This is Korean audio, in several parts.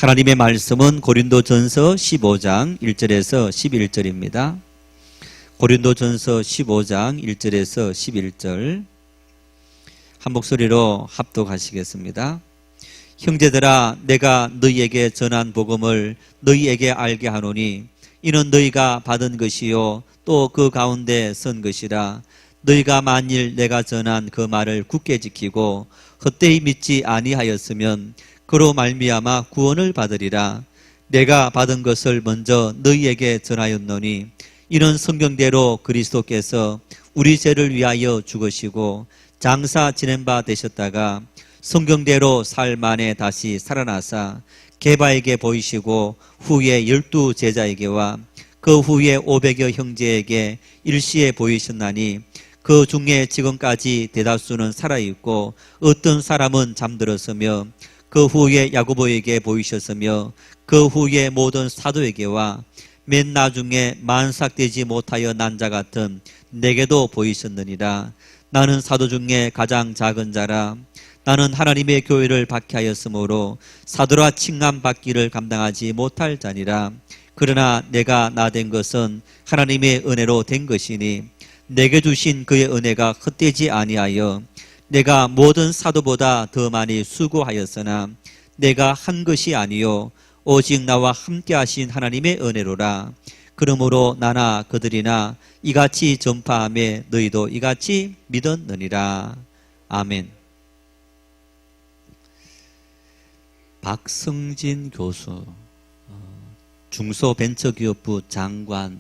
하나님의 말씀은 고린도전서 15장 1절에서 11절입니다. 고린도전서 15장 1절에서 11절 한 목소리로 합독하시겠습니다. 형제들아, 내가 너희에게 전한 복음을 너희에게 알게 하노니 이는 너희가 받은 것이요 또 그 가운데 선 것이라. 너희가 만일 내가 전한 그 말을 굳게 지키고 헛되이 믿지 아니하였으면 그로 말미암아 구원을 받으리라. 내가 받은 것을 먼저 너희에게 전하였노니 이는 성경대로 그리스도께서 우리 죄를 위하여 죽으시고 장사 지낸 바 되셨다가 성경대로 사흘 만에 다시 살아나사 게바에게 보이시고 후에 12 제자에게와 그 후에 500여 형제에게 일시에 보이셨나니 그 중에 지금까지 대다수는 살아있고 어떤 사람은 잠들었으며 그 후에 야고보에게 보이셨으며 그 후에 모든 사도에게와 맨 나중에 만삭되지 못하여 난 자 같은 내게도 보이셨느니라. 나는 사도 중에 가장 작은 자라. 나는 하나님의 교회를 박해하였으므로 사도라 칭함받기를 감당하지 못할 자니라. 그러나 내가 나 된 것은 하나님의 은혜로 된 것이니 내게 주신 그의 은혜가 헛되지 아니하여 내가 모든 사도보다 더 많이 수고하였으나 내가 한 것이 아니요 오직 나와 함께 하신 하나님의 은혜로라. 그러므로 나나 그들이나 이같이 전파하며 너희도 이같이 믿었느니라. 아멘. 박성진 교수, 중소벤처기업부 장관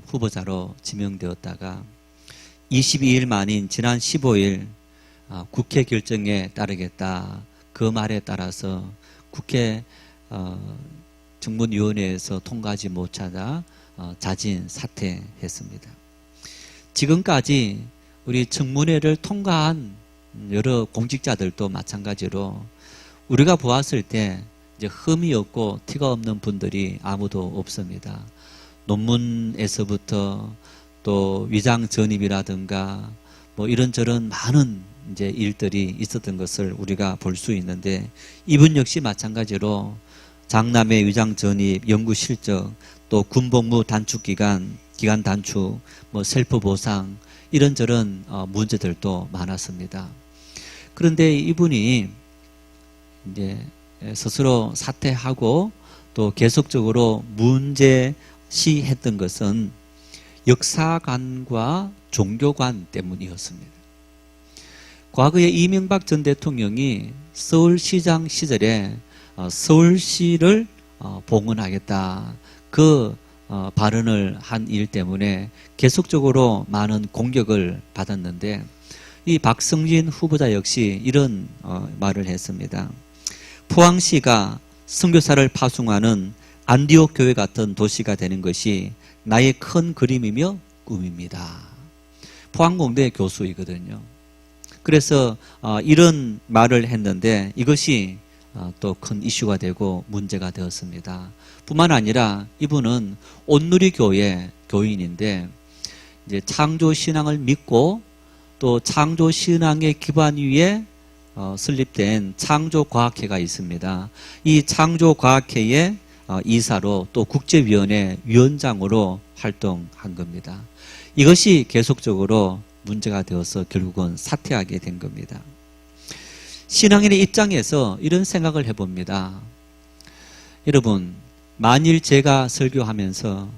후보자로 지명되었다가 22일 만인 지난 15일 국회 결정에 따르겠다, 그 말에 따라서 국회 정문위원회에서 통과하지 못하자 자진 사퇴했습니다. 지금까지 우리 청문회를 통과한 여러 공직자들도 마찬가지로 우리가 보았을 때 이제 흠이 없고 티가 없는 분들이 아무도 없습니다. 논문에서부터 또 위장 전입이라든가 뭐 이런저런 많은 이제 일들이 있었던 것을 우리가 볼 수 있는데, 이분 역시 마찬가지로 장남의 위장 전입, 연구 실적, 또 군복무 단축 기간 단축, 뭐 셀프 보상 이런저런 문제들도 많았습니다. 그런데 이분이 이제 스스로 사퇴하고 또 계속적으로 문제시했던 것은 역사관과 종교관 때문이었습니다. 과거에 이명박 전 대통령이 서울시장 시절에 서울시를 봉헌하겠다, 그 발언을 한 일 때문에 계속적으로 많은 공격을 받았는데, 이 박성진 후보자 역시 이런 말을 했습니다. 포항시가 선교사를 파송하는 안디옥 교회 같은 도시가 되는 것이 나의 큰 그림이며 꿈입니다. 포항공대 교수이거든요. 그래서 이런 말을 했는데 이것이 또 큰 이슈가 되고 문제가 되었습니다. 뿐만 아니라 이분은 온누리교회 교인인데 이제 창조신앙을 믿고 또 창조신앙의 기반 위에 설립된 창조과학회가 있습니다. 이 창조과학회의 이사로 또 국제위원회 위원장으로 활동한 겁니다. 이것이 계속적으로 문제가 되어서 결국은 사퇴하게 된 겁니다. 신앙인의 입장에서 이런 생각을 해봅니다. 여러분, 만일 제가 설교하면서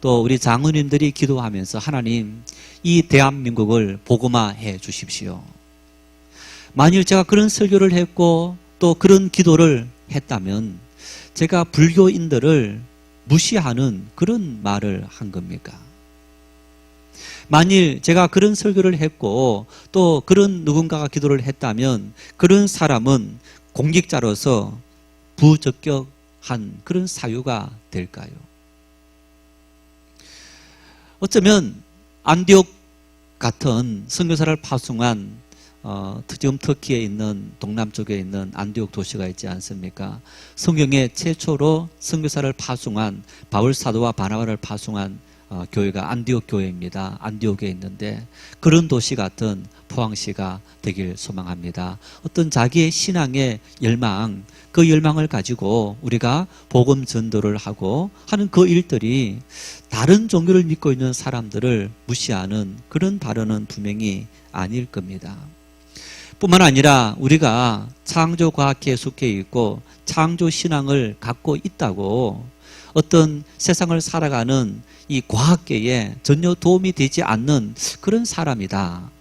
또 우리 장로님들이 기도하면서 하나님, 이 대한민국을 복음화해 주십시오. 만일 제가 그런 설교를 했고 또 그런 기도를 했다면 제가 불교인들을 무시하는 그런 말을 한 겁니까? 만일 제가 그런 설교를 했고 또 그런 누군가가 기도를 했다면 그런 사람은 공직자로서 부적격한 그런 사유가 될까요? 어쩌면 안디옥 같은 선교사를 파송한 지금 터키에 있는 동남쪽에 있는 안디옥 도시가 있지 않습니까? 성경에 최초로 선교사를 파송한 바울 사도와 바나바를 파송한 교회가 안디옥 교회입니다. 안디옥에 있는데 그런 도시 같은 포항시가 되길 소망합니다. 어떤 자기의 신앙의 열망, 그 열망을 가지고 우리가 복음 전도를 하고 하는 그 일들이 다른 종교를 믿고 있는 사람들을 무시하는 그런 발언은 분명히 아닐 겁니다. 뿐만 아니라 우리가 창조과학계에 속해 있고 창조신앙을 갖고 있다고 어떤 세상을 살아가는 이 과학계에 전혀 도움이 되지 않는 그런 사람이다.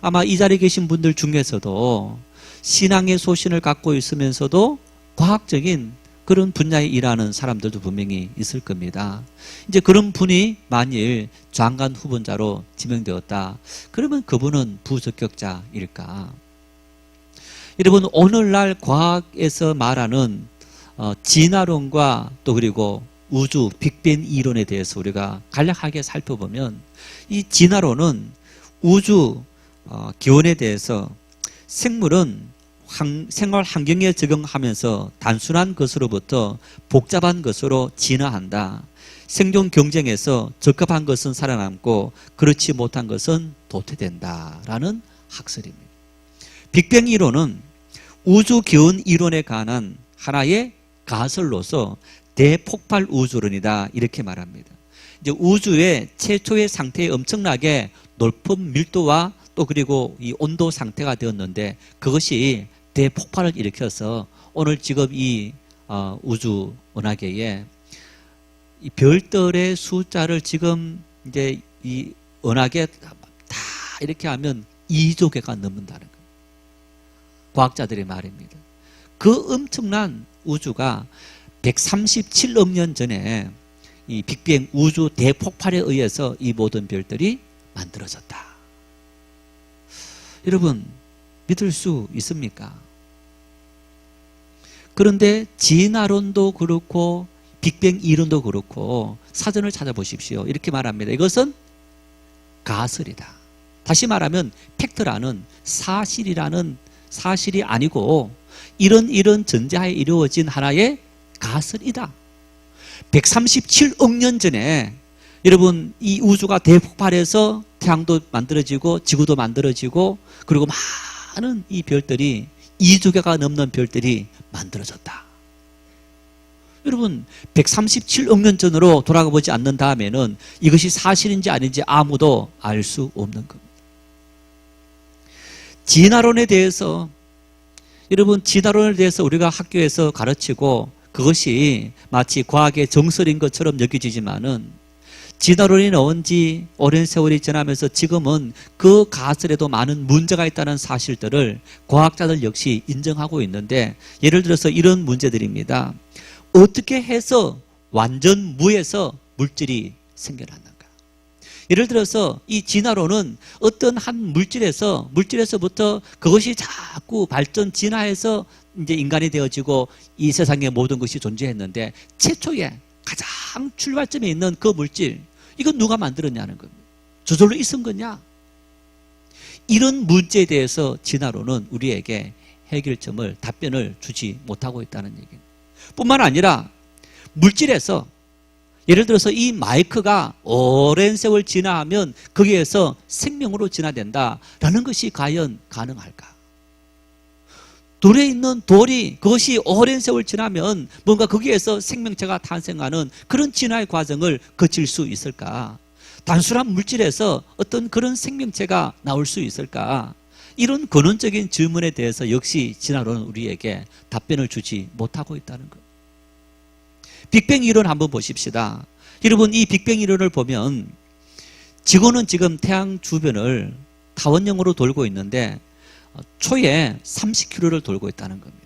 아마 이 자리에 계신 분들 중에서도 신앙의 소신을 갖고 있으면서도 과학적인 그런 분야에 일하는 사람들도 분명히 있을 겁니다. 이제 그런 분이 만일 장관 후보자로 지명되었다. 그러면 그분은 부적격자일까? 여러분, 오늘날 과학에서 말하는 진화론과 또 그리고 우주 빅뱅 이론에 대해서 우리가 간략하게 살펴보면 이 진화론은 우주 기원에 대해서 생물은 생활 환경에 적응하면서 단순한 것으로부터 복잡한 것으로 진화한다. 생존 경쟁에서 적합한 것은 살아남고 그렇지 못한 것은 도태된다라는 학설입니다. 빅뱅 이론은 우주 기원 이론에 관한 하나의 가설로서 대폭발 우주론이다 이렇게 말합니다. 이제 우주의 최초의 상태에 엄청나게 높은 밀도와 또 그리고 이 온도 상태가 되었는데 그것이 대폭발을 일으켜서 오늘 지금 이 우주 은하계에 이 별들의 숫자를 지금 이제 이 은하계 다 이렇게 하면 2조 개가 넘는다는 거예요. 과학자들의 말입니다. 그 엄청난 우주가 137억 년 전에 이 빅뱅 우주 대폭발에 의해서 이 모든 별들이 만들어졌다. 여러분, 믿을 수 있습니까? 그런데 진화론도 그렇고 빅뱅 이론도 그렇고 사전을 찾아보십시오. 이렇게 말합니다. 이것은 가설이다. 다시 말하면 팩트라는 사실이라는 사실이 아니고 이런 전제하에 이루어진 하나의 가설이다. 137억 년 전에 여러분 이 우주가 대폭발해서 태양도 만들어지고 지구도 만들어지고 그리고 많은 이 별들이 2조 개가 넘는 별들이 만들어졌다. 여러분 137억 년 전으로 돌아가 보지 않는 다음에는 이것이 사실인지 아닌지 아무도 알 수 없는 겁니다. 진화론에 대해서 여러분 진화론에 대해서 우리가 학교에서 가르치고 그것이 마치 과학의 정설인 것처럼 여겨지지만은 진화론이 나온 지 오랜 세월이 지나면서 지금은 그 가설에도 많은 문제가 있다는 사실들을 과학자들 역시 인정하고 있는데 예를 들어서 이런 문제들입니다. 어떻게 해서 완전 무에서 물질이 생겨났는가? 예를 들어서 이 진화론은 어떤 한 물질에서부터 그것이 자꾸 발전 진화해서 이제 인간이 되어지고 이 세상의 모든 것이 존재했는데 최초에 가장 출발점에 있는 그 물질 이건 누가 만들었냐는 겁니다. 저절로 있은 거냐? 이런 문제에 대해서 진화론은 우리에게 해결점을 답변을 주지 못하고 있다는 얘기입니다. 뿐만 아니라 물질에서 예를 들어서 이 마이크가 오랜 세월 진화하면 거기에서 생명으로 진화된다라는 것이 과연 가능할까? 돌에 있는 돌이 그것이 오랜 세월 지나면 뭔가 거기에서 생명체가 탄생하는 그런 진화의 과정을 거칠 수 있을까? 단순한 물질에서 어떤 그런 생명체가 나올 수 있을까? 이런 근원적인 질문에 대해서 역시 진화론은 우리에게 답변을 주지 못하고 있다는 것. 빅뱅 이론 한번 보십시다. 여러분 이 빅뱅 이론을 보면 지구는 지금 태양 주변을 타원형으로 돌고 있는데 초에 30km를 돌고 있다는 겁니다.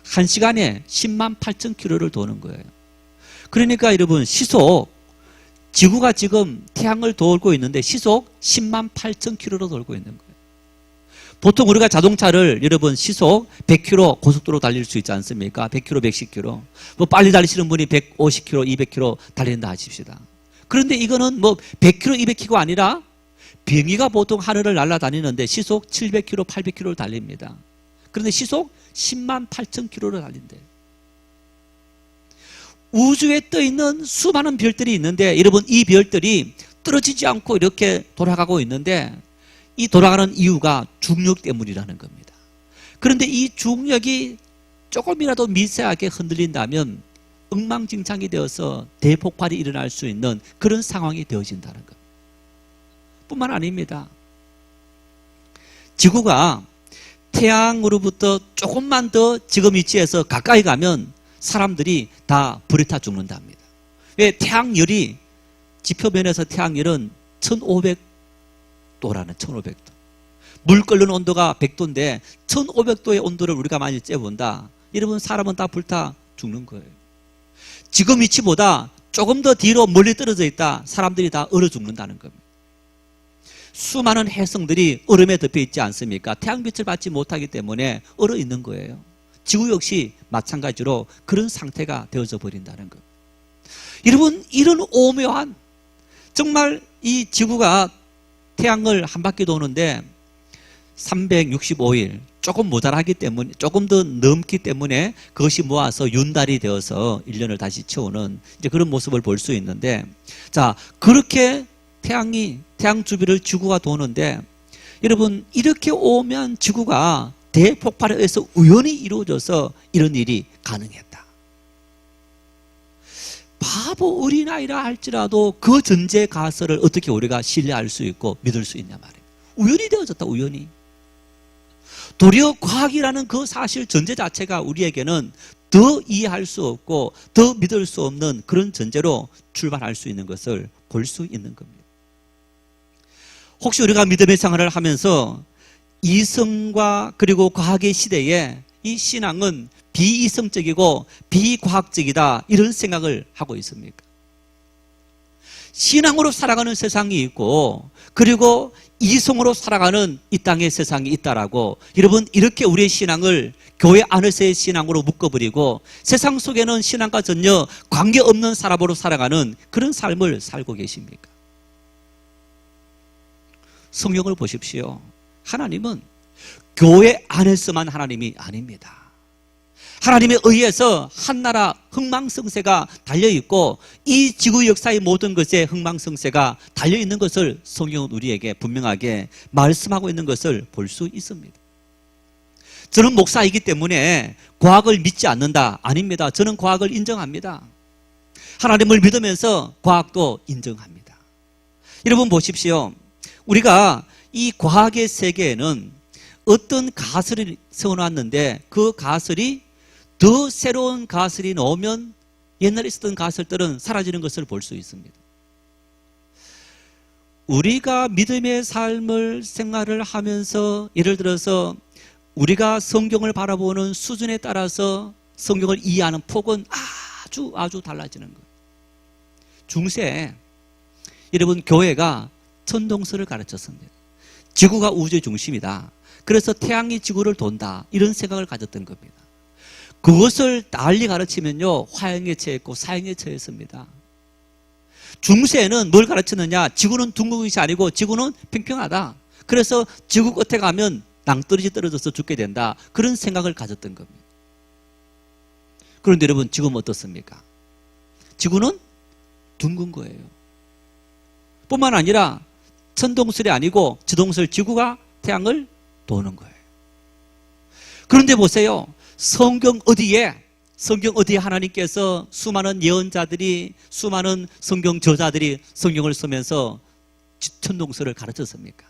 1시간에 10만 8천 km를 도는 거예요. 그러니까 여러분 시속 지구가 지금 태양을 돌고 있는데 시속 10만 8천 km로 돌고 있는 거예요. 보통 우리가 자동차를 여러분 시속 100km 고속도로 달릴 수 있지 않습니까? 100km, 110km. 뭐 빨리 달리시는 분이 150km, 200km 달린다 하십시다. 그런데 이거는 뭐 100km, 200km가 아니라 비행기가 보통 하늘을 날아다니는데 시속 700km, 800km를 달립니다. 그런데 시속 10만 8천 km를 달린대요. 우주에 떠 있는 수많은 별들이 있는데 여러분 이 별들이 떨어지지 않고 이렇게 돌아가고 있는데 이 돌아가는 이유가 중력 때문이라는 겁니다. 그런데 이 중력이 조금이라도 미세하게 흔들린다면 엉망진창이 되어서 대폭발이 일어날 수 있는 그런 상황이 되어진다는 겁니다. 뿐만 아닙니다. 지구가 태양으로부터 조금만 더 지금 위치에서 가까이 가면 사람들이 다 불에 타 죽는답니다. 왜? 태양열이 지표면에서 태양열은 1500도라는 1500도. 물 끓는 온도가 100도인데 1500도의 온도를 우리가 많이 쬐본다. 여러분 사람은 다 불타 죽는 거예요. 지금 위치보다 조금 더 뒤로 멀리 떨어져 있다. 사람들이 다 얼어 죽는다는 겁니다. 수많은 해성들이 얼음에 덮여 있지 않습니까? 태양빛을 받지 못하기 때문에 얼어 있는 거예요. 지구 역시 마찬가지로 그런 상태가 되어져 버린다는 것. 여러분 이런 오묘한 정말 이 지구가 태양을 한 바퀴 도는데 365일 조금 모자라기 때문에 조금 더 넘기 때문에 그것이 모아서 윤달이 되어서 1년을 다시 채우는 이제 그런 모습을 볼 수 있는데 자 그렇게 태양 주변을 지구가 도는데 여러분 이렇게 오면 지구가 대폭발에 의해서 우연히 이루어져서 이런 일이 가능했다. 바보 어린아이라 할지라도 그 전제 가설을 어떻게 우리가 신뢰할 수 있고 믿을 수 있냐 말이에요. 우연히 되어졌다. 우연히. 도리어 과학이라는 그 사실 전제 자체가 우리에게는 더 이해할 수 없고 더 믿을 수 없는 그런 전제로 출발할 수 있는 것을 볼 수 있는 겁니다. 혹시 우리가 믿음의 생활을 하면서 이성과 그리고 과학의 시대에 이 신앙은 비이성적이고 비과학적이다 이런 생각을 하고 있습니까? 신앙으로 살아가는 세상이 있고 그리고 이성으로 살아가는 이 땅의 세상이 있다라고 여러분 이렇게 우리의 신앙을 교회 안에서의 신앙으로 묶어버리고 세상 속에는 신앙과 전혀 관계없는 사람으로 살아가는 그런 삶을 살고 계십니까? 성경을 보십시오. 하나님은 교회 안에서만 하나님이 아닙니다. 하나님에 의해서 한나라 흥망성쇠가 달려있고 이 지구 역사의 모든 것에 흥망성쇠가 달려있는 것을 성경은 우리에게 분명하게 말씀하고 있는 것을 볼 수 있습니다. 저는 목사이기 때문에 과학을 믿지 않는다. 아닙니다. 저는 과학을 인정합니다. 하나님을 믿으면서 과학도 인정합니다. 여러분 보십시오. 우리가 이 과학의 세계에는 어떤 가설을 세워놨는데 그 가설이 더 새로운 가설이 나오면 옛날에 있었던 가설들은 사라지는 것을 볼 수 있습니다. 우리가 믿음의 삶을 생활을 하면서 예를 들어서 우리가 성경을 바라보는 수준에 따라서 성경을 이해하는 폭은 아주 달라지는 거예요. 중세에 여러분 교회가 천동설을 가르쳤습니다. 지구가 우주의 중심이다. 그래서 태양이 지구를 돈다. 이런 생각을 가졌던 겁니다. 그것을 달리 가르치면요 화형에 처했고 사형에 처했습니다. 중세에는 뭘 가르쳤느냐? 지구는 둥근 것이 아니고 지구는 평평하다. 그래서 지구 끝에 가면 낭떠러지 떨어져서 죽게 된다. 그런 생각을 가졌던 겁니다. 그런데 여러분 지금은 어떻습니까? 지구는 둥근 거예요. 뿐만 아니라 천동설이 아니고 지동설 지구가 태양을 도는 거예요. 그런데 보세요. 성경 어디에 하나님께서 수많은 예언자들이 수많은 성경 저자들이 성경을 쓰면서 천동설을 가르쳤습니까?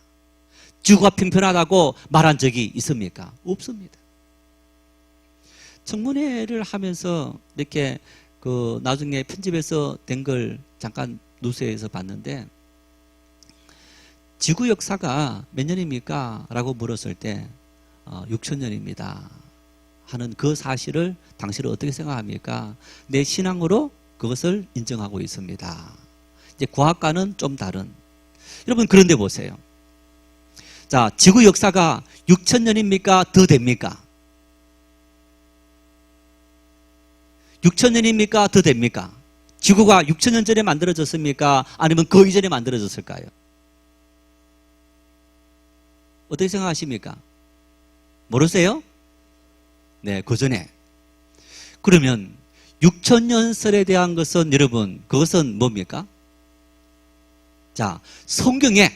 지구가 평평하다고 말한 적이 있습니까? 없습니다. 청문회를 하면서 이렇게 나중에 편집해서 된 걸 잠깐 뉴스에서 봤는데 지구 역사가 몇 년입니까? 라고 물었을 때 6,000년입니다. 하는 그 사실을 당신은 어떻게 생각합니까? 내 신앙으로 그것을 인정하고 있습니다. 이제 과학과는 좀 다른. 여러분 그런데 보세요. 자, 지구 역사가 6,000년입니까? 더 됩니까? 6,000년입니까? 더 됩니까? 지구가 6,000년 전에 만들어졌습니까? 아니면 그 이전에 만들어졌을까요? 어떻게 생각하십니까? 모르세요? 네, 그 전에. 그러면 6천년설에 대한 것은 여러분, 그것은 뭡니까? 자, 성경에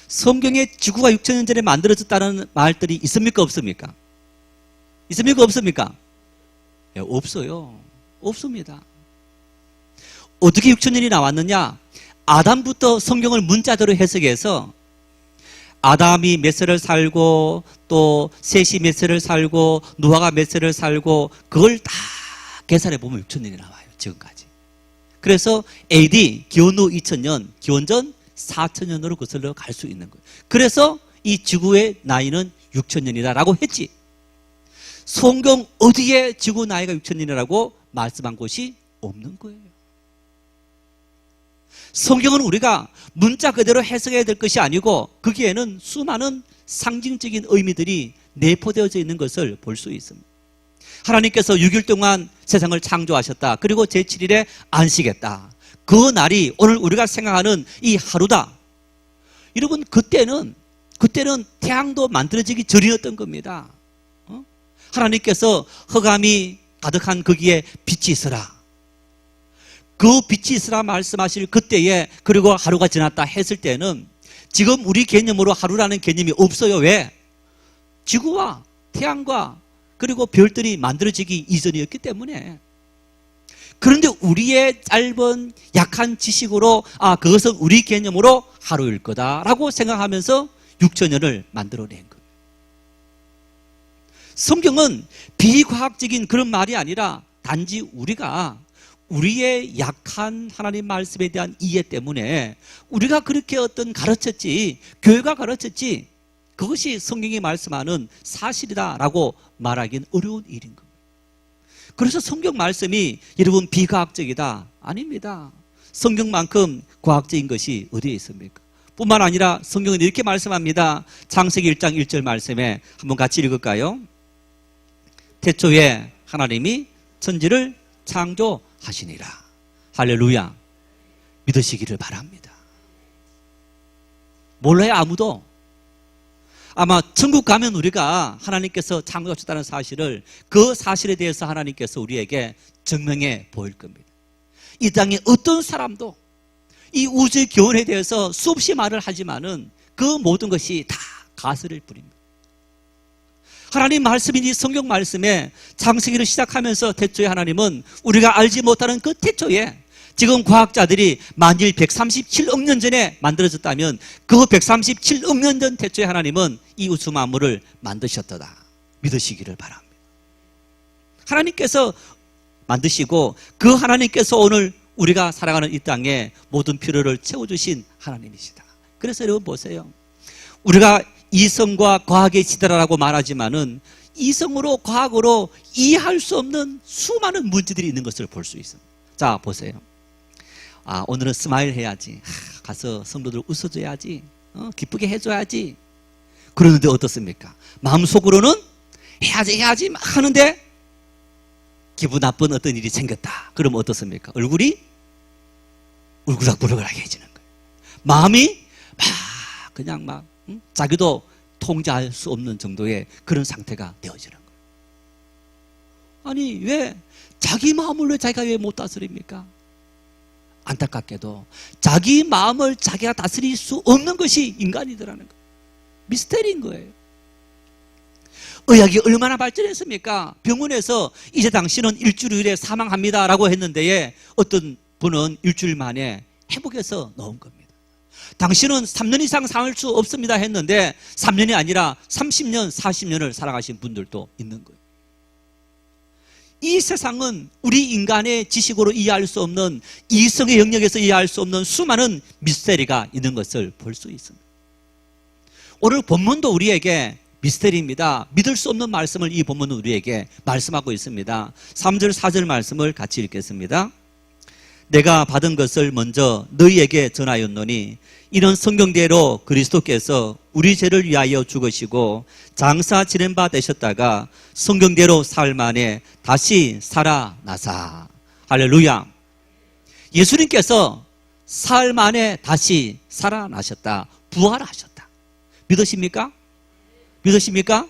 지구가 6천년 전에 만들어졌다는 말들이 있습니까? 없습니까? 있습니까? 없습니까? 예, 없어요. 없습니다. 어떻게 6천년이 나왔느냐? 아담부터 성경을 문자대로 해석해서 아담이 몇 세를 살고 또 셋이 몇 세를 살고 노아가 몇 세를 살고 그걸 다 계산해 보면 6천년이 나와요. 지금까지. 그래서 AD 기원 후 2000년, 기원전 4000년으로 거슬러 갈 수 있는 거예요. 그래서 이 지구의 나이는 6000년이다라고 했지. 성경 어디에 지구 나이가 6000년이라고 말씀한 곳이 없는 거예요. 성경은 우리가 문자 그대로 해석해야 될 것이 아니고 거기에는 수많은 상징적인 의미들이 내포되어져 있는 것을 볼 수 있습니다. 하나님께서 6일 동안 세상을 창조하셨다. 그리고 제7일에 안식했다. 그 날이 오늘 우리가 생각하는 이 하루다. 여러분, 그때는 태양도 만들어지기 전이었던 겁니다. 하나님께서 흑암이 가득한 거기에 빛이 있으라. 그 빛이 있으라 말씀하실 그때에, 그리고 하루가 지났다 했을 때는 지금 우리 개념으로 하루라는 개념이 없어요. 왜? 지구와 태양과 그리고 별들이 만들어지기 이전이었기 때문에. 그런데 우리의 짧은 약한 지식으로 그것은 우리 개념으로 하루일 거다라고 생각하면서 6천년을 만들어낸 거예요. 성경은 비과학적인 그런 말이 아니라 단지 우리가 우리의 약한 하나님 말씀에 대한 이해 때문에 우리가 그렇게 가르쳤지, 교회가 가르쳤지, 그것이 성경이 말씀하는 사실이다라고 말하기는 어려운 일인 겁니다. 그래서 성경 말씀이 여러분 비과학적이다? 아닙니다. 성경만큼 과학적인 것이 어디에 있습니까? 뿐만 아니라 성경은 이렇게 말씀합니다. 창세기 1장 1절 말씀에 한번 같이 읽을까요? 태초에 하나님이 천지를 창조하시니라. 할렐루야. 믿으시기를 바랍니다. 몰라요, 아무도. 아마 천국 가면 우리가 하나님께서 창조하셨다는 사실을, 그 사실에 대해서 하나님께서 우리에게 증명해 보일 겁니다. 이 땅에 어떤 사람도 이 우주의 교훈에 대해서 수없이 말을 하지만은 그 모든 것이 다 가설일 뿐입니다. 하나님 말씀이니 성경 말씀에 창세기를 시작하면서 태초에 하나님은 우리가 알지 못하는 그 태초에, 지금 과학자들이 만일 137억 년 전에 만들어졌다면 그 137억 년 전 태초에 하나님은 이 우주 만물을 만드셨다. 믿으시기를 바랍니다. 하나님께서 만드시고 그 하나님께서 오늘 우리가 살아가는 이 땅에 모든 필요를 채워주신 하나님이시다. 그래서 여러분 보세요. 우리가 이성과 과학의 시대라고 말하지만은 이성으로 과학으로 이해할 수 없는 수많은 문제들이 있는 것을 볼 수 있습니다. 자, 보세요. 오늘은 스마일 해야지. 가서 성도들 웃어줘야지. 기쁘게 해줘야지. 그러는데 어떻습니까? 마음속으로는 해야지 막 하는데 기분 나쁜 어떤 일이 생겼다. 그러면 어떻습니까? 얼굴이 울그락불그락 해지는 거예요. 마음이 그냥 자기도 통제할 수 없는 정도의 그런 상태가 되어지는 거예요. 아니, 왜 자기 마음을 왜 자기가 왜 못 다스립니까? 안타깝게도 자기 마음을 자기가 다스릴 수 없는 것이 인간이더라는 거예요. 미스테리인 거예요. 의학이 얼마나 발전했습니까? 병원에서 이제 당신은 일주일에 사망합니다 라고 했는데 어떤 분은 일주일 만에 회복해서 나온 겁니다. 당신은 3년 이상 살 수 없습니다 했는데 3년이 아니라 30년, 40년을 살아가신 분들도 있는 거예요. 이 세상은 우리 인간의 지식으로 이해할 수 없는, 이성의 영역에서 이해할 수 없는 수많은 미스테리가 있는 것을 볼 수 있습니다. 오늘 본문도 우리에게 미스테리입니다. 믿을 수 없는 말씀을 이 본문은 우리에게 말씀하고 있습니다. 3절 4절 말씀을 같이 읽겠습니다. 내가 받은 것을 먼저 너희에게 전하였노니 이는 성경대로 그리스도께서 우리 죄를 위하여 죽으시고 장사 지낸 바 되셨다가 성경대로 사흘 만에 다시 살아나사. 할렐루야. 예수님께서 사흘 만에 다시 살아나셨다. 부활하셨다. 믿으십니까? 믿으십니까?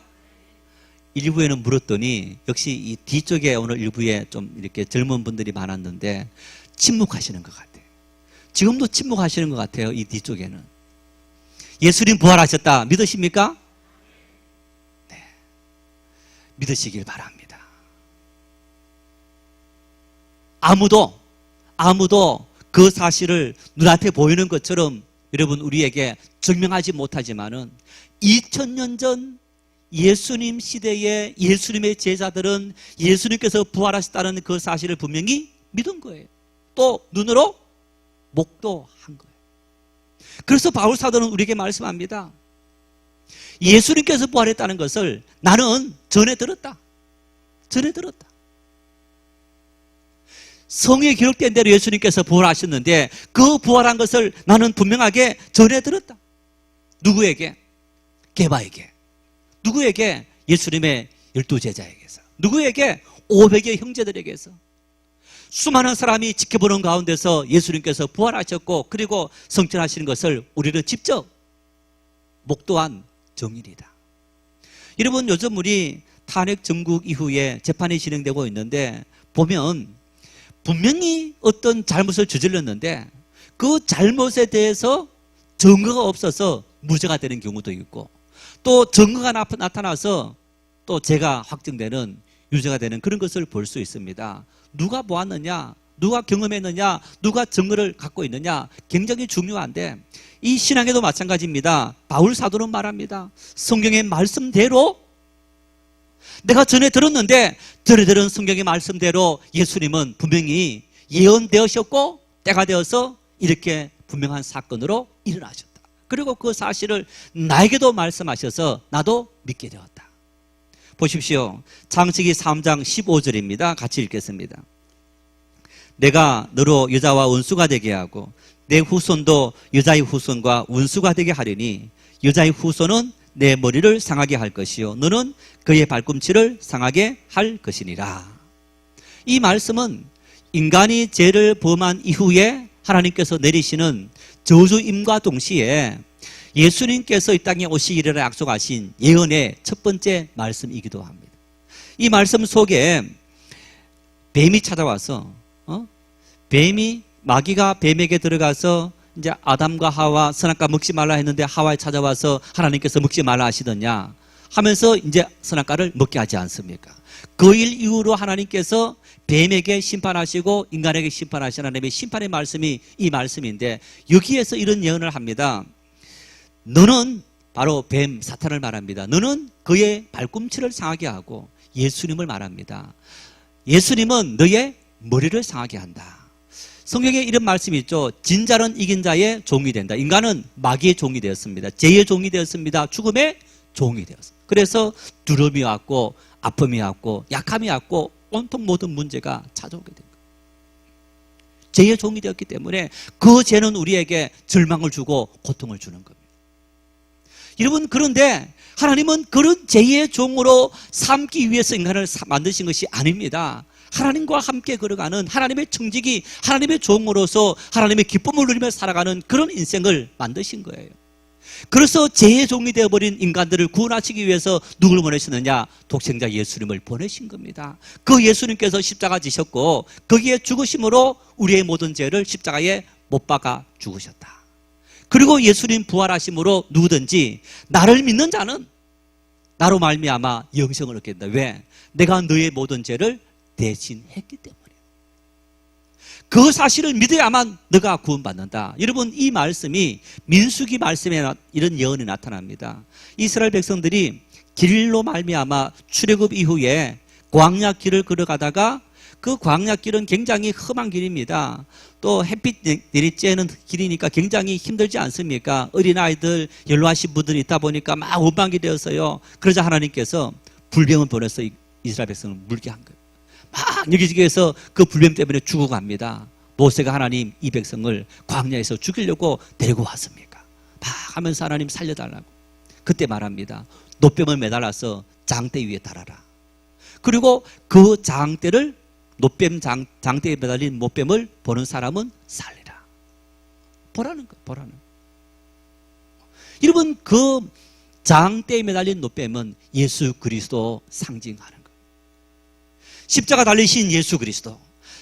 일부에는 물었더니 역시 이 뒤쪽에 오늘 일부에 좀 이렇게 젊은 분들이 많았는데 침묵하시는 것 같아요. 지금도 침묵하시는 것 같아요. 이 뒤쪽에는. 예수님 부활하셨다. 믿으십니까? 네. 믿으시길 바랍니다. 아무도 그 사실을 눈앞에 보이는 것처럼 여러분 우리에게 증명하지 못하지만은 2000년 전 예수님 시대에 예수님의 제자들은 예수님께서 부활하셨다는 그 사실을 분명히 믿은 거예요. 또 눈으로 목도한 거예요. 그래서 바울 사도는 우리에게 말씀합니다. 예수님께서 부활했다는 것을 나는 전에 들었다. 성경에 기록된 대로 예수님께서 부활하셨는데 그 부활한 것을 나는 분명하게 전해 들었다. 누구에게? 게바에게. 누구에게? 예수님의 12제자에게서. 누구에게? 500의 형제들에게서. 수많은 사람이 지켜보는 가운데서 예수님께서 부활하셨고 그리고 성천하시는 것을 우리는 직접 목도한 정일이다. 여러분, 요즘 우리 탄핵 정국 이후에 재판이 진행되고 있는데 보면 분명히 어떤 잘못을 저질렀는데 그 잘못에 대해서 증거가 없어서 무죄가 되는 경우도 있고 또 증거가 나타나서 또 죄가 확정되는 유죄가 되는 그런 것을 볼 수 있습니다. 누가 보았느냐, 누가 경험했느냐, 누가 증거를 갖고 있느냐 굉장히 중요한데 이 신앙에도 마찬가지입니다. 바울 사도는 말합니다. 성경의 말씀대로 내가 전에 들었는데 전에 들은 성경의 말씀대로 예수님은 분명히 예언되었고 때가 되어서 이렇게 분명한 사건으로 일어나셨다. 그리고 그 사실을 나에게도 말씀하셔서 나도 믿게 되었다. 보십시오. 창세기 3장 15절입니다. 같이 읽겠습니다. 내가 너로 여자와 원수가 되게 하고 내 후손도 여자의 후손과 원수가 되게 하리니 여자의 후손은 내 머리를 상하게 할 것이요 너는 그의 발꿈치를 상하게 할 것이니라. 이 말씀은 인간이 죄를 범한 이후에 하나님께서 내리시는 저주임과 동시에 예수님께서 이 땅에 오시기를 약속하신 예언의 첫 번째 말씀이기도 합니다. 이 말씀 속에 뱀이 찾아와서 마귀가 뱀에게 들어가서 이제 아담과 하와 선악과 먹지 말라 했는데 하와에 찾아와서 하나님께서 먹지 말라 하시더냐 하면서 이제 선악과를 먹게 하지 않습니까? 그 일 이후로 하나님께서 뱀에게 심판하시고 인간에게 심판하신 하나님의 심판의 말씀이 이 말씀인데 여기에서 이런 예언을 합니다. 너는 바로 뱀 사탄을 말합니다. 너는 그의 발꿈치를 상하게 하고 예수님을 말합니다. 예수님은 너의 머리를 상하게 한다. 성경에 이런 말씀이 있죠. 진자는 이긴 자의 종이 된다. 인간은 마귀의 종이 되었습니다. 죄의 종이 되었습니다. 죽음의 종이 되었습니다. 그래서 두려움이 왔고 아픔이 왔고 약함이 왔고 온통 모든 문제가 찾아오게 된 거예요. 죄의 종이 되었기 때문에 그 죄는 우리에게 절망을 주고 고통을 주는 겁니다. 여러분, 그런데 하나님은 그런 죄의 종으로 삼기 위해서 인간을 만드신 것이 아닙니다. 하나님과 함께 걸어가는 하나님의 청지기, 하나님의 종으로서 하나님의 기쁨을 누리며 살아가는 그런 인생을 만드신 거예요. 그래서 죄의 종이 되어버린 인간들을 구원하시기 위해서 누굴 보내셨느냐? 독생자 예수님을 보내신 겁니다. 그 예수님께서 십자가 지셨고 거기에 죽으심으로 우리의 모든 죄를 십자가에 못 박아 죽으셨다. 그리고 예수님 부활하심으로 누구든지 나를 믿는 자는 나로 말미암아 영생을 얻게 된다. 왜? 내가 너의 모든 죄를 대신했기 때문이에요. 그 사실을 믿어야만 너가 구원받는다. 여러분, 이 말씀이 민수기 말씀에 이런 예언이 나타납니다. 이스라엘 백성들이 길로 말미암아 출애굽 이후에 광야 길을 걸어가다가 그 광야 길은 굉장히 험한 길입니다. 또 햇빛 내리쬐는 길이니까 굉장히 힘들지 않습니까? 어린아이들, 연로하신 분들이 있다 보니까 막 원방이 되었어요. 그러자 하나님께서 불병을 보내서 이스라엘 백성을 물게 한 거예요. 막 여기저기에서 그 불뱀 때문에 죽어갑니다. 모세가 하나님 이 백성을 광야에서 죽이려고 데리고 왔습니까? 막 하면서 하나님 살려달라고. 그때 말합니다. 노뱀을 매달아서 장대 위에 달아라. 그리고 그 장대를 노뱀 장대에 매달린 못뱀을 보는 사람은 살리라. 보라는 거예요. 보라는. 여러분, 그 장대에 매달린 노뱀은 예수 그리스도 상징하는 거예요. 십자가 달리신 예수 그리스도,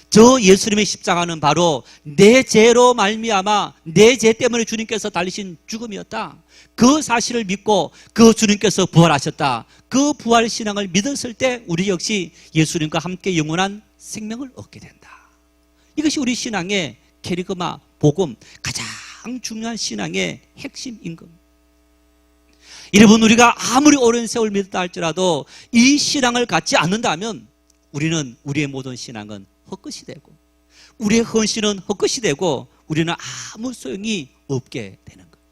저 예수님의 십자가는 바로 내 죄로 말미암아 내 죄 때문에 주님께서 달리신 죽음이었다. 그 사실을 믿고 그 주님께서 부활하셨다. 그 부활 신앙을 믿었을 때 우리 역시 예수님과 함께 영원한 생명을 얻게 된다. 이것이 우리 신앙의 캐리그마, 복음, 가장 중요한 신앙의 핵심인 겁니다. 여러분, 우리가 아무리 오랜 세월 믿었다 할지라도 이 신앙을 갖지 않는다면 우리는, 우리의 모든 신앙은 헛것이 되고 우리의 헌신은 헛것이 되고 우리는 아무 소용이 없게 되는 거예요.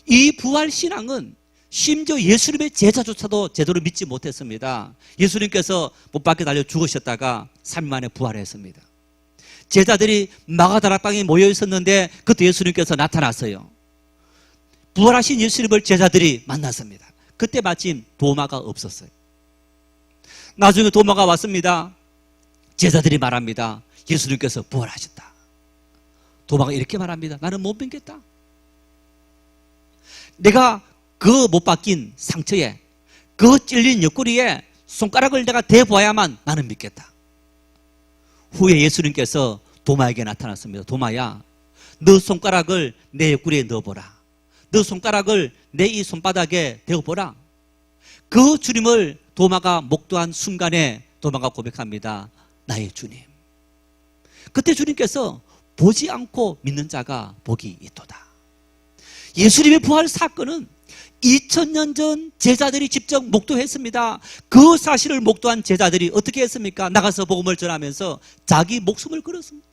이 부활신앙은 심지어 예수님의 제자조차도 제대로 믿지 못했습니다. 예수님께서 못 박혀 달려 죽으셨다가 3일 만에 부활했습니다. 제자들이 마가다락방에 모여 있었는데 그때 예수님께서 나타났어요. 부활하신 예수님을 제자들이 만났습니다. 그때 마침 도마가 없었어요. 나중에 도마가 왔습니다. 제자들이 말합니다. 예수님께서 부활하셨다. 도마가 이렇게 말합니다. 나는 못 믿겠다. 내가 그 못 박힌 상처에, 그 찔린 옆구리에 손가락을 내가 대보아야만 나는 믿겠다. 후에 예수님께서 도마에게 나타났습니다. 도마야, 너 손가락을 내 옆구리에 넣어보라. 너 손가락을 내 이 손바닥에 대어보라. 그 주님을 도마가 목도한 순간에 도마가 고백합니다. 나의 주님. 그때 주님께서 보지 않고 믿는 자가 복이 있도다. 예수님의 부활 사건은 2000년 전 제자들이 직접 목도했습니다. 그 사실을 목도한 제자들이 어떻게 했습니까? 나가서 복음을 전하면서 자기 목숨을 걸었습니다.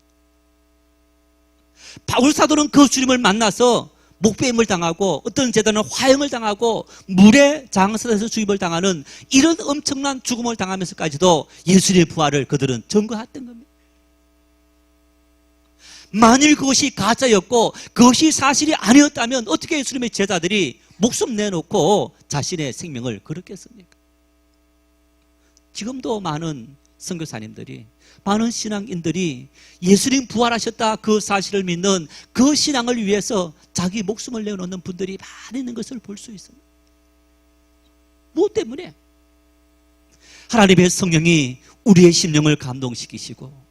바울 사도는 그 주님을 만나서 목배임을 당하고 어떤 제자는 화형을 당하고 물의 장사에서 주입을 당하는 이런 엄청난 죽음을 당하면서까지도 예수님의 부활을 그들은 증거했던 겁니다. 만일 그것이 가짜였고 그것이 사실이 아니었다면 어떻게 예수님의 제자들이 목숨 내놓고 자신의 생명을 걸었겠습니까? 지금도 많은 선교사님들이, 많은 신앙인들이 예수님 부활하셨다 그 사실을 믿는 그 신앙을 위해서 자기 목숨을 내어놓는 분들이 많이 있는 것을 볼 수 있습니다. 무엇 때문에? 하나님의 성령이 우리의 심령을 감동시키시고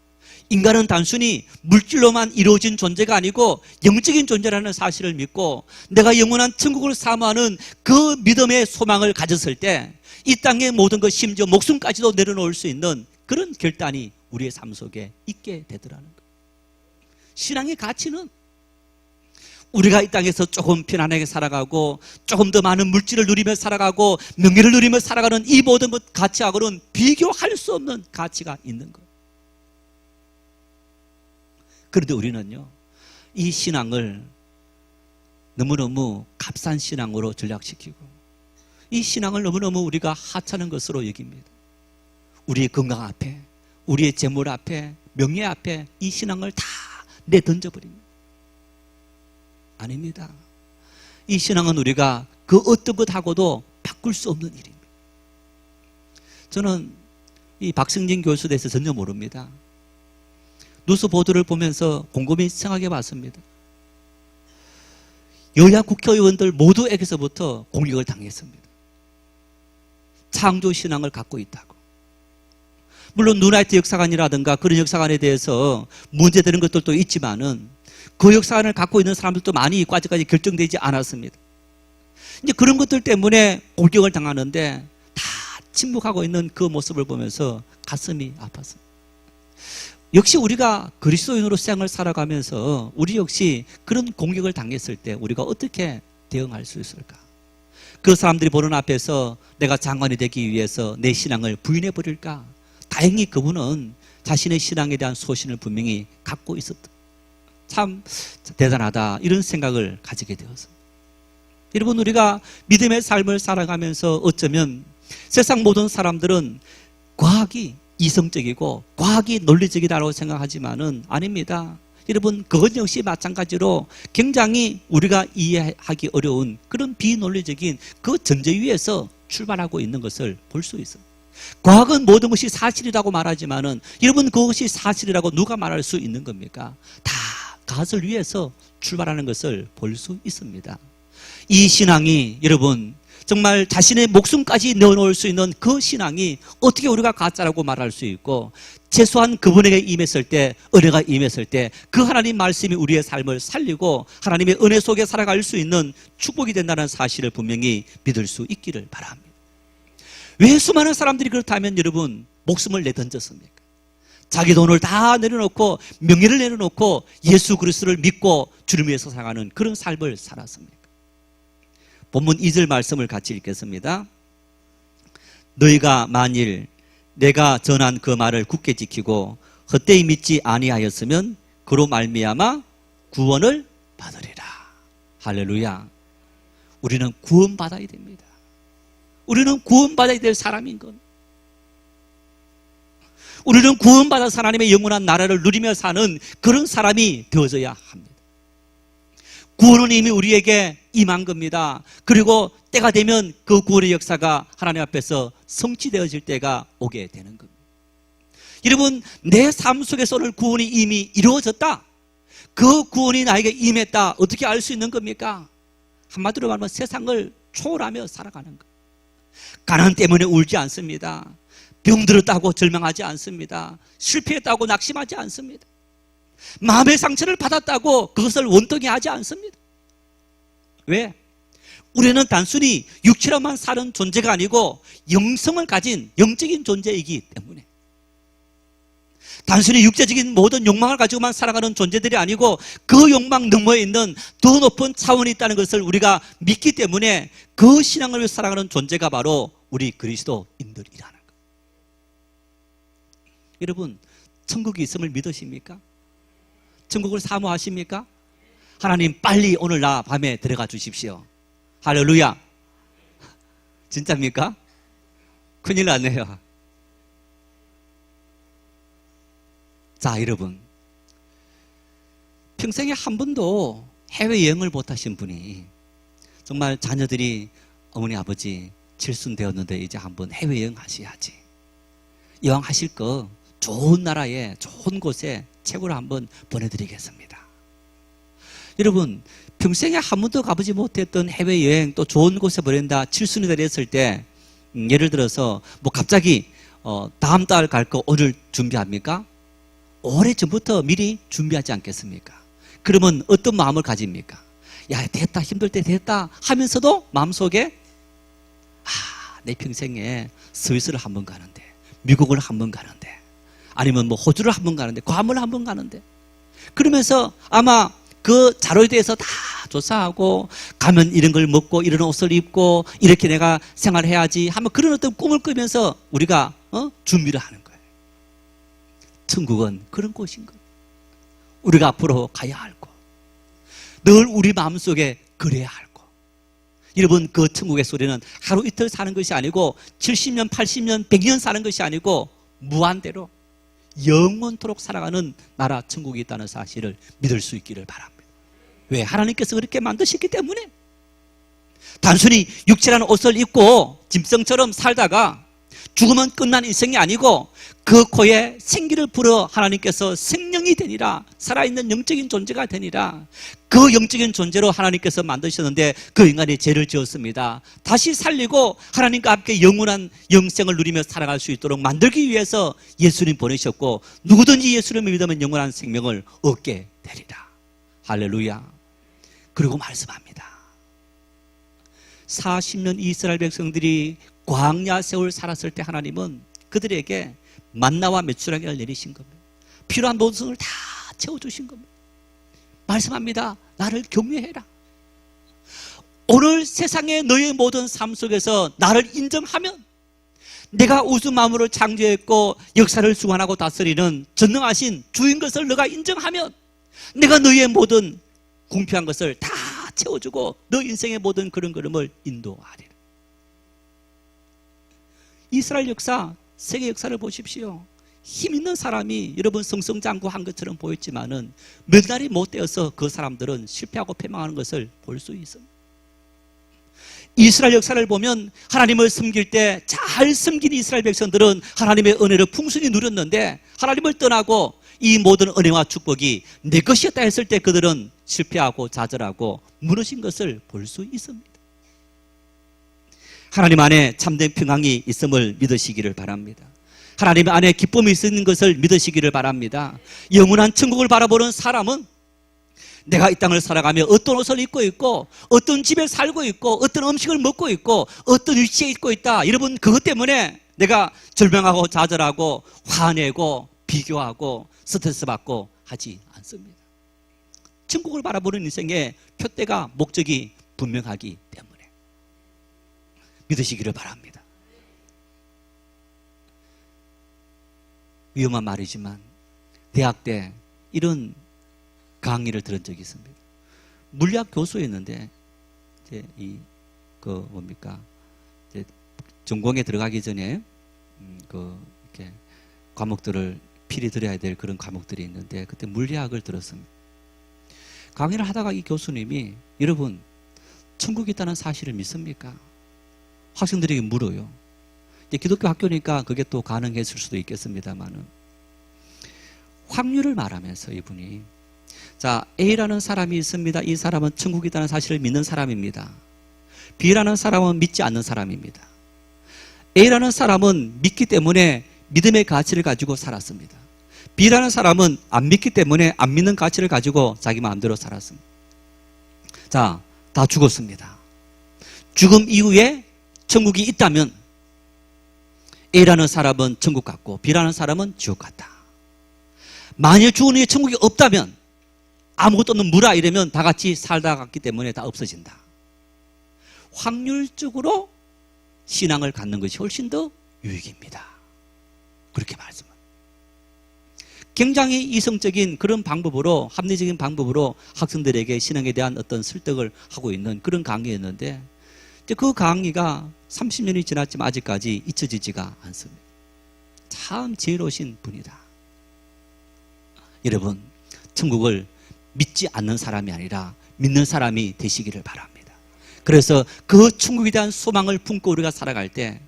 인간은 단순히 물질로만 이루어진 존재가 아니고 영적인 존재라는 사실을 믿고 내가 영원한 천국을 사모하는 그 믿음의 소망을 가졌을 때 이 땅의 모든 것, 심지어 목숨까지도 내려놓을 수 있는 그런 결단이 우리의 삶 속에 있게 되더라는 거예요. 신앙의 가치는 우리가 이 땅에서 조금 편안하게 살아가고 조금 더 많은 물질을 누리며 살아가고 명예를 누리며 살아가는 이 모든 것 가치하고는 비교할 수 없는 가치가 있는 거예요. 그런데 우리는요, 이 신앙을 너무너무 값싼 신앙으로 전락시키고 이 신앙을 너무너무 우리가 하찮은 것으로 여깁니다. 우리의 건강 앞에, 우리의 재물 앞에, 명예 앞에 이 신앙을 다 내던져버립니다. 아닙니다. 이 신앙은 우리가 그 어떤 것하고도 바꿀 수 없는 일입니다. 저는 이 박승진 교수에 대해서 전혀 모릅니다. 뉴스 보도를 보면서 곰곰이 생각해 봤습니다. 여야 국회의원들 모두에게서부터 공격을 당했습니다. 창조신앙을 갖고 있다고. 물론 누나이트 역사관이라든가 그런 역사관에 대해서 문제되는 것들도 있지만은 그 역사관을 갖고 있는 사람들도 많이 아직까지 결정되지 않았습니다. 이제 그런 것들 때문에 공격을 당하는데 다 침묵하고 있는 그 모습을 보면서 가슴이 아팠습니다. 역시 우리가 그리스도인으로 생을 살아가면서 우리 역시 그런 공격을 당했을 때 우리가 어떻게 대응할 수 있을까? 그 사람들이 보는 앞에서 내가 장관이 되기 위해서 내 신앙을 부인해 버릴까? 다행히 그분은 자신의 신앙에 대한 소신을 분명히 갖고 있었다. 참 대단하다, 이런 생각을 가지게 되었습니다. 여러분, 우리가 믿음의 삶을 살아가면서 어쩌면 세상 모든 사람들은 과학이 이성적이고 과학이 논리적이다라고 생각하지만은 아닙니다. 여러분, 그것 역시 마찬가지로 굉장히 우리가 이해하기 어려운 그런 비논리적인 그 전제 위에서 출발하고 있는 것을 볼 수 있습니다. 과학은 모든 것이 사실이라고 말하지만은 여러분, 그것이 사실이라고 누가 말할 수 있는 겁니까? 다 그것을 위해서 출발하는 것을 볼 수 있습니다. 이 신앙이 여러분 정말 자신의 목숨까지 내어놓을 수 있는 그 신앙이 어떻게 우리가 가짜라고 말할 수 있고, 최소한 그분에게 임했을 때, 은혜가 임했을 때 그 하나님 말씀이 우리의 삶을 살리고 하나님의 은혜 속에 살아갈 수 있는 축복이 된다는 사실을 분명히 믿을 수 있기를 바랍니다. 왜 수많은 사람들이 그렇다면 여러분 목숨을 내던졌습니까? 자기 돈을 다 내려놓고 명예를 내려놓고 예수 그리스도를 믿고 주를 위해서 살아가는 그런 삶을 살았습니까? 본문 2절 말씀을 같이 읽겠습니다. 너희가 만일 내가 전한 그 말을 굳게 지키고 헛되이 믿지 아니하였으면 그로 말미암아 구원을 받으리라. 할렐루야. 우리는 구원받아야 됩니다. 우리는 구원받아야 될 사람인 것. 우리는 구원받아서 하나님의 영원한 나라를 누리며 사는 그런 사람이 되어져야 합니다. 구원은 이미 우리에게 임한 겁니다. 그리고 때가 되면 그 구원의 역사가 하나님 앞에서 성취되어질 때가 오게 되는 겁니다. 여러분, 내 삶 속에서 오늘 구원이 이미 이루어졌다. 그 구원이 나에게 임했다. 어떻게 알 수 있는 겁니까? 한마디로 말하면 세상을 초월하며 살아가는 것. 가난 때문에 울지 않습니다. 병들었다고 절망하지 않습니다. 실패했다고 낙심하지 않습니다. 마음의 상처를 받았다고 그것을 원통이 하지 않습니다. 왜? 우리는 단순히 육체로만 사는 존재가 아니고 영성을 가진 영적인 존재이기 때문에, 단순히 육체적인 모든 욕망을 가지고만 살아가는 존재들이 아니고 그 욕망 너머에 있는 더 높은 차원이 있다는 것을 우리가 믿기 때문에 그 신앙을 위해 살아가는 존재가 바로 우리 그리스도인들이라는 거예요. 여러분, 천국이 있음을 믿으십니까? 천국을 사모하십니까? 하나님 빨리 오늘 나 밤에 들어가 주십시오. 할렐루야. 진짜입니까? 큰일 났네요. 자, 여러분, 평생에 한 번도 해외여행을 못하신 분이 정말 자녀들이 어머니 아버지 칠순되었는데 이제 한번 해외여행 하셔야지, 여행 하실 거 좋은 나라에 좋은 곳에 최고로 한번 보내드리겠습니다. 여러분, 평생에 한 번도 가보지 못했던 해외여행 또 좋은 곳에 보낸다 칠순이 됐을 때 예를 들어서 뭐 갑자기 다음 달 갈 거 오늘 준비합니까? 오래전부터 미리 준비하지 않겠습니까? 그러면 어떤 마음을 가집니까? 야, 됐다, 힘들 때 됐다 하면서도 마음속에 내 평생에 스위스를 한번 가는데, 미국을 한번 가는데, 아니면 뭐 호주를 한번 가는데, 괌을 한번 가는데, 그러면서 아마 그 자료에 대해서 다 조사하고 가면 이런 걸 먹고 이런 옷을 입고 이렇게 내가 생활해야지 하면 그런 어떤 꿈을 꾸면서 우리가 준비를 하는 거예요. 천국은 그런 곳인 거예요. 우리가 앞으로 가야 할 곳, 늘 우리 마음속에 그래야 할 곳. 여러분, 그 천국의 소리는 하루 이틀 사는 것이 아니고 70년, 80년, 100년 사는 것이 아니고 무한대로 영원토록 살아가는 나라 천국이 있다는 사실을 믿을 수 있기를 바랍니다. 왜? 하나님께서 그렇게 만드셨기 때문에. 단순히 육체라는 옷을 입고 짐승처럼 살다가 죽으면 끝난 인생이 아니고 그 코에 생기를 불어 하나님께서 생명이 되니라, 살아있는 영적인 존재가 되니라. 그 영적인 존재로 하나님께서 만드셨는데 그 인간이 죄를 지었습니다. 다시 살리고 하나님과 함께 영원한 영생을 누리며 살아갈 수 있도록 만들기 위해서 예수님 보내셨고, 누구든지 예수님을 믿으면 영원한 생명을 얻게 되리라. 할렐루야. 그리고 말씀합니다. 40년 이스라엘 백성들이 광야 세월 살았을 때 하나님은 그들에게 만나와 메추라기를 내리신 겁니다. 필요한 모든 것을 다 채워주신 겁니다. 말씀합니다. 나를 경외해라. 오늘 세상의 너의 모든 삶 속에서 나를 인정하면, 내가 우주 만물을 창조했고 역사를 주관하고 다스리는 전능하신 주인 것을 너가 인정하면 내가 너의 모든 궁핍한 것을 다 채워주고 너 인생의 모든 그런 걸음을 인도하리라. 이스라엘 역사, 세계 역사를 보십시오. 힘 있는 사람이 여러분 승승장구한 것처럼 보였지만은 몇 날이 못 되어서 그 사람들은 실패하고 패망하는 것을 볼 수 있습니다. 이스라엘 역사를 보면 하나님을 섬길 때 잘 섬긴 이스라엘 백성들은 하나님의 은혜를 풍성히 누렸는데, 하나님을 떠나고 이 모든 은혜와 축복이 내 것이었다 했을 때 그들은 실패하고 좌절하고 무너진 것을 볼 수 있습니다. 하나님 안에 참된 평강이 있음을 믿으시기를 바랍니다. 하나님 안에 기쁨이 있는 것을 믿으시기를 바랍니다. 영원한 천국을 바라보는 사람은 내가 이 땅을 살아가며 어떤 옷을 입고 있고 어떤 집에 살고 있고 어떤 음식을 먹고 있고 어떤 위치에 있고 있다, 여러분 그것 때문에 내가 절망하고 좌절하고 화내고 비교하고 스트레스 받고 하지 않습니다. 천국을 바라보는 인생의 표대가 목적이 분명하기 때문에 믿으시기를 바랍니다. 위험한 말이지만 대학 때 이런 강의를 들은 적이 있습니다. 물리학 교수였는데 이제 이제 전공에 들어가기 전에 이렇게 과목들을 필히 들어야 될 그런 과목들이 있는데 그때 물리학을 들었습니다. 강의를 하다가 이 교수님이 여러분 천국이 있다는 사실을 믿습니까? 학생들에게 물어요. 이제 기독교 학교니까 그게 또 가능했을 수도 있겠습니다만은 확률을 말하면서 이분이 자, A라는 사람이 있습니다. 이 사람은 천국이 있다는 사실을 믿는 사람입니다. B라는 사람은 믿지 않는 사람입니다. A라는 사람은 믿기 때문에 믿음의 가치를 가지고 살았습니다. B라는 사람은 안 믿기 때문에 안 믿는 가치를 가지고 자기 마음대로 살았습니다. 자, 다 죽었습니다. 죽음 이후에 천국이 있다면 A라는 사람은 천국 갔고 B라는 사람은 지옥 갔다. 만일 죽은 후에 천국이 없다면 아무것도 없는 무라 이러면 다 같이 살다 갔기 때문에 다 없어진다. 확률적으로 신앙을 갖는 것이 훨씬 더 유익입니다. 그렇게 말씀합니다. 굉장히 이성적인 그런 방법으로, 합리적인 방법으로 학생들에게 신앙에 대한 어떤 설득을 하고 있는 그런 강의였는데 그 강의가 30년이 지났지만 아직까지 잊혀지지가 않습니다. 참 지혜로우신 분이다. 여러분, 천국을 믿지 않는 사람이 아니라 믿는 사람이 되시기를 바랍니다. 그래서 그 천국에 대한 소망을 품고 우리가 살아갈 때,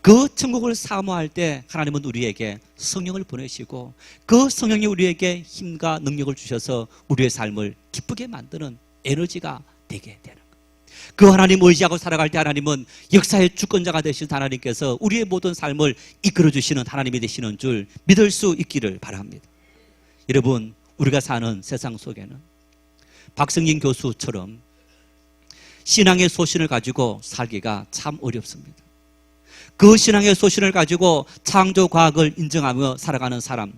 그 천국을 사모할 때 하나님은 우리에게 성령을 보내시고 그 성령이 우리에게 힘과 능력을 주셔서 우리의 삶을 기쁘게 만드는 에너지가 되게 되는 거예요. 그 하나님 의지하고 살아갈 때 하나님은 역사의 주권자가 되신 하나님께서 우리의 모든 삶을 이끌어주시는 하나님이 되시는 줄 믿을 수 있기를 바랍니다. 여러분, 우리가 사는 세상 속에는 박성진 교수처럼 신앙의 소신을 가지고 살기가 참 어렵습니다. 그 신앙의 소신을 가지고 창조과학을 인정하며 살아가는 사람,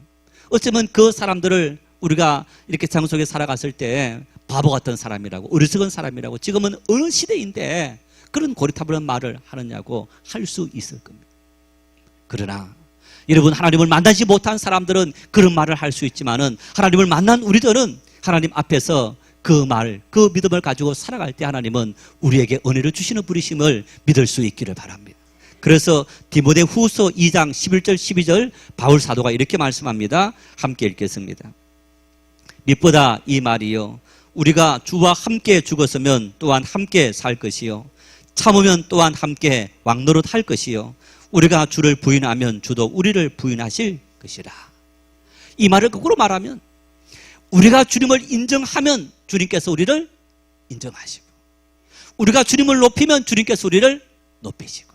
어쩌면 그 사람들을 우리가 이렇게 세상 속에 살아갔을 때 바보 같은 사람이라고, 어리석은 사람이라고, 지금은 어느 시대인데 그런 고리타분한 말을 하느냐고 할 수 있을 겁니다. 그러나 여러분, 하나님을 만나지 못한 사람들은 그런 말을 할 수 있지만은 하나님을 만난 우리들은 하나님 앞에서 그 말, 그 믿음을 가지고 살아갈 때 하나님은 우리에게 은혜를 주시는 분이심을 믿을 수 있기를 바랍니다. 그래서 디모데후서 2장 11절 12절 바울 사도가 이렇게 말씀합니다. 함께 읽겠습니다. 무엇보다 이 말이요, 우리가 주와 함께 죽었으면 또한 함께 살 것이요, 참으면 또한 함께 왕노릇할 것이요, 우리가 주를 부인하면 주도 우리를 부인하실 것이라. 이 말을 거꾸로 말하면 우리가 주님을 인정하면 주님께서 우리를 인정하시고, 우리가 주님을 높이면 주님께서 우리를 높이시고,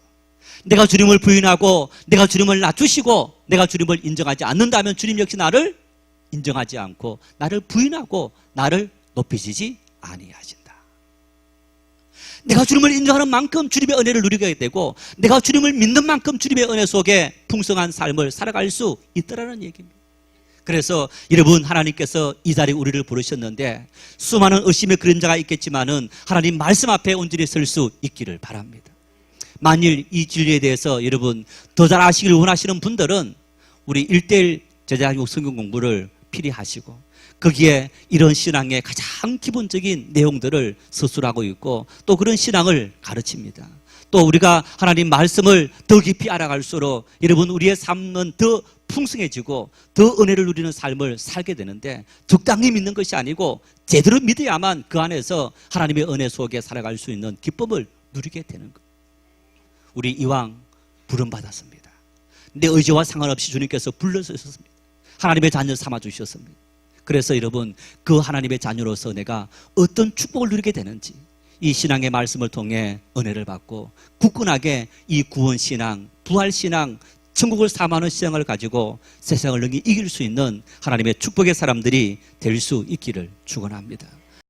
내가 주님을 부인하고 내가 주님을 낮추시고 내가 주님을 인정하지 않는다면 주님 역시 나를 인정하지 않고 나를 부인하고 나를 높이시지 아니하신다. 내가 주님을 인정하는 만큼 주님의 은혜를 누리게 되고 내가 주님을 믿는 만큼 주님의 은혜 속에 풍성한 삶을 살아갈 수 있다라는 얘기입니다. 그래서 여러분, 하나님께서 이 자리에 우리를 부르셨는데 수많은 의심의 그림자가 있겠지만은 하나님 말씀 앞에 온전히 설 수 있기를 바랍니다. 만일 이 진리에 대해서 여러분 더 잘 아시길 원하시는 분들은 우리 1:1 제자교육 성경 공부를 필히 하시고 거기에 이런 신앙의 가장 기본적인 내용들을 서술하고 있고 또 그런 신앙을 가르칩니다. 또 우리가 하나님 말씀을 더 깊이 알아갈수록 여러분 우리의 삶은 더 풍성해지고 더 은혜를 누리는 삶을 살게 되는데 적당히 믿는 것이 아니고 제대로 믿어야만 그 안에서 하나님의 은혜 속에 살아갈 수 있는 기쁨을 누리게 되는 것. 우리 이왕 부름받았습니다. 내 의지와 상관없이 주님께서 불러주셨습니다. 하나님의 자녀 삼아주셨습니다. 그래서 여러분, 그 하나님의 자녀로서 내가 어떤 축복을 누리게 되는지 이 신앙의 말씀을 통해 은혜를 받고 굳건하게 이 구원신앙, 부활신앙, 천국을 사모하는 신앙을 가지고 세상을 능히 이길 수 있는 하나님의 축복의 사람들이 될 수 있기를 축원합니다.